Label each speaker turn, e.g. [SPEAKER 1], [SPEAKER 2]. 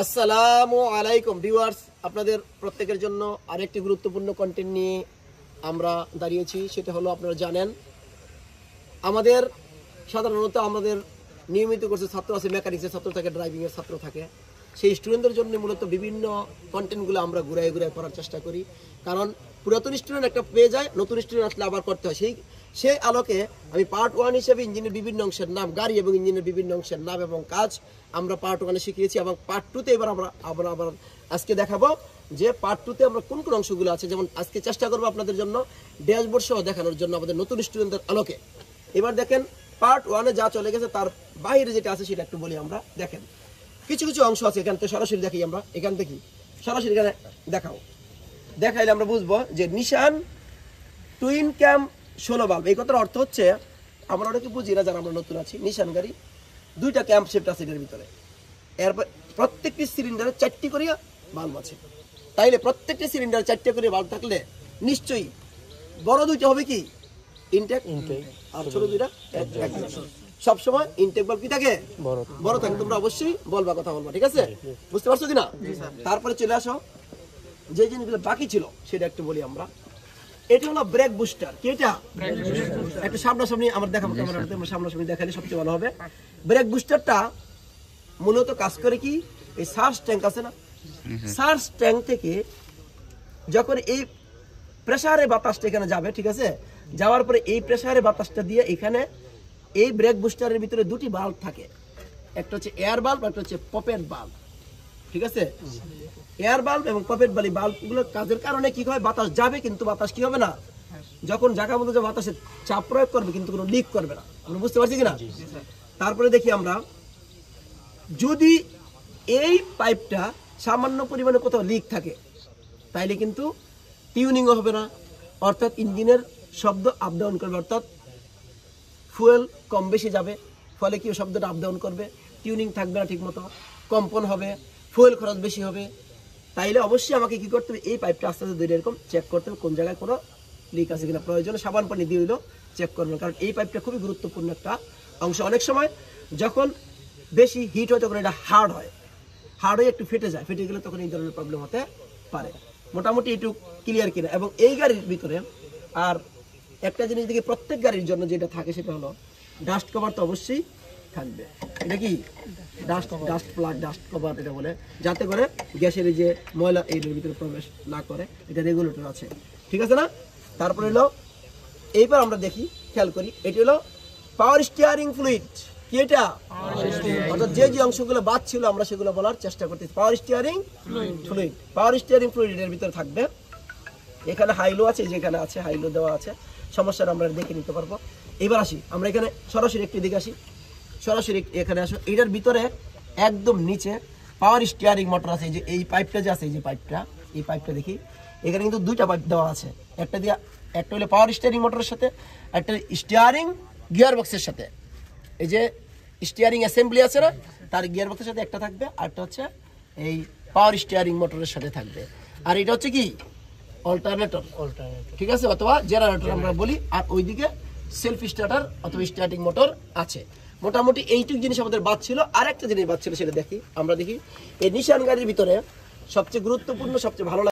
[SPEAKER 1] আসসালামু আলাইকুম ভিউয়ার্স, আপনাদের প্রত্যেকের জন্য আরেকটি গুরুত্বপূর্ণ কন্টেন্ট নিয়ে আমরা দাঁড়িয়েছি। সেটা হলো, আপনারা জানেন আমাদের সাধারণত আমাদের নিয়মিত কোর্সের ছাত্র আছে, মেকানিক্সের ছাত্র থাকে, ড্রাইভিংয়ের ছাত্র থাকে। সেই স্টুডেন্টদের জন্য মূলত বিভিন্ন কন্টেন্টগুলো আমরা ঘুরাই করার চেষ্টা করি, কারণ পুরাতন স্টুডেন্ট একটা পেয়ে যায়, নতুন স্টুডেন্ট আসলে আবার করতে হয়। সেই আলোকে আমি পার্ট 1 হিসেবে ইঞ্জিনের বিভিন্ন অংশের নাম, গাড়ি এবং ইঞ্জিনের বিভিন্ন অংশের নাম এবং কাজ আমরা পার্ট 1-এ শিখিয়েছি, এবং পার্ট 2-তে এবার আমরা আবার আজকে দেখাবো যে পার্ট 2-তে আমরা কোন কোন অংশগুলো আছে। যেমন আজকে চেষ্টা করবো আপনাদের জন্য ড্যাশবোর্ড সহ দেখানোর জন্য আমাদের নতুন স্টুডেন্টদের আলোকে। এবার দেখেন, পার্ট 1-এ যা চলে গেছে তার বাইরে যেটা আছে সেটা একটু বলি আমরা। দেখেন, কিছু কিছু অংশ আছে, এখান থেকে সরাসরি দেখি আমরা, এখান থেকে সরাসরি এখানে দেখাইলে আমরা বুঝবো যে নিশান টুইন ক্যাম 16 বাল্ব। এই কথার অর্থ হচ্ছে, আমরা অনেকে বুঝি না যারা আমরা নতুন আছি, নিশান গাড়ি 2টা ক্যাম্প শেফট আছে এর ভিতরে, এরপর প্রত্যেকটি সিলিন্ডারে 4টি করে বাল্ব আছে। তাইলে প্রত্যেকটি সিলিন্ডারে 4টা করে বাল্ব থাকলে নিশ্চয়ই বড় 2টা হবে কি ইনটেক, আর ছোট 2টা সবসময় ইনটেক বাল্ব কি থাকে, বড় থাকে। তোমরা অবশ্যই বলবা, কথা বলবা, ঠিক আছে? বুঝতে পারছো কিনা? তারপরে চলে আসো যে জিনিসগুলো বাকি ছিল সেটা একটু বলি আমরা। এটা হলো ব্রেক বুস্টার। কি এটা? একটু সামনাসামনি আমরা দেখাবো, ক্যামেরাতে আমরা সামনাসামনি দেখালে সবচেয়ে ভালো হবে। ব্রেক বুস্টারটা মূলত কাজ করে কি, এই সার্চ ট্যাঙ্ক আছে না, সার্চ ট্যাঙ্ক থেকে যখন এই প্রেসারে বাতাসটা এখানে যাবে, ঠিক আছে, যাওয়ার পরে এই প্রেসারে বাতাসটা দিয়ে এখানে এই ব্রেক বুস্টারের ভিতরে 2টি বাল্ব থাকে, একটা হচ্ছে এয়ার বাল্ব, একটা হচ্ছে পপেট বাল্ব, ঠিক আছে? এয়ার বাল্ব এবং পপেট বাল্বগুলোর কাজের কারণে কি হয়, বাতাস যাবে কিন্তু বাতাস কি হবে না, যখন জায়গা মতো যে বাতাসে চাপ প্রয়োগ করবে কিন্তু কোনো লিক করবে না। আমরা বুঝতে পারছি কিনা? তারপরে দেখি আমরা, যদি এই পাইপটা সামান্য পরিমাণে কোথাও লিক থাকে তাইলে কিন্তু টিউনিংও হবে না, অর্থাৎ ইঞ্জিনের শব্দ আপ ডাউন করবে, অর্থাৎ ফুয়েল কম বেশি যাবে, ফলে কি শব্দটা আপ ডাউন করবে, টিউনিং থাকবে না ঠিক মতো, কম্পন হবে, ফুয়েল খরচ বেশি হবে। তাইলে অবশ্যই আমাকে কি করতে হবে, এই পাইপটা আস্তে আস্তে ধরে এরকম চেক করতে হবে কোন জায়গায় কোনো লিক আছে কিনা। প্রয়োজনে সাবান পানি দিয়ে হইলেও চেক করবেন, কারণ এই পাইপটা খুবই গুরুত্বপূর্ণ একটা অংশ। অনেক সময় যখন বেশি হিট হয় তখন এটা হার্ড হয়ে একটু ফেটে যায়, ফেটে গেলে তখন এই ধরনের প্রবলেম হতে পারে। মোটামুটি একটু ক্লিয়ার কিনা। এবং এই গাড়ির ভিতরে আর একটা জিনিস দেখি, প্রত্যেক গাড়ির জন্য যেটা থাকে সেটা হলো ডাস্ট কভার তো অবশ্যই থাকবে। এটা কি ডাস্ট প্লাগ, ডাস্ট কভার এটা বলে, যাতে করে গ্যাসের যে ময়লা এর ভিতরে প্রবেশ না করে। এটা রেগুলেটর আছে, ঠিক আছে না? তারপরে হলো, এইবার আমরা দেখি, খেয়াল করি, এটি হলো পাওয়ার স্টিয়ারিং ফ্লুইড। কি এটা? অর্থাৎ যে অংশগুলো বাদ ছিল আমরা সেগুলো বলার চেষ্টা করতেছি। Power steering fluid, power steering fluid এর ভিতরে থাকবে। এখানে হাইলো আছে, যেখানে আছে হাইলো দেওয়া আছে, সমস্যাটা আমরা দেখে নিতে পারবো। এবার আসি আমরা এখানে সরাসরি একটি দিকে আসি, সরাসরি এখানে আসো। এটার ভিতরে একদম নিচে পাওয়ার স্টিয়ারিং মোটর আছে। এই যে এই পাইপটা যে আছে, এই পাইপটা দেখি, এখানে কিন্তু 2টা পাইপ দেওয়া আছে। একটা হলো পাওয়ার স্টিয়ারিং মোটরের সাথে, একটা স্টিয়ারিং গিয়ার বক্সের সাথে। এই যে স্টিয়ারিং অ্যাসেম্বলি আছে না, তার গিয়ার বক্সের সাথে একটা থাকবে, আর একটা হচ্ছে এই পাওয়ার স্টিয়ারিং মোটরের সাথে থাকবে। আর এটা হচ্ছে কি অল্টারনেটর, ঠিক আছে, অথবা জেনারেটর আমরা বলি। আর ওইদিকে সেলফ স্টার্টার অথবা স্টার্টিং মোটর আছে। মোটামুটি এইটুকু জিনিস আমাদের বাদ ছিল। আর একটা জিনিস বাদ ছিল, সেটা দেখি আমরা। দেখি এই নিশান গাড়ির ভিতরে সবচেয়ে গুরুত্বপূর্ণ, সবচেয়ে ভালো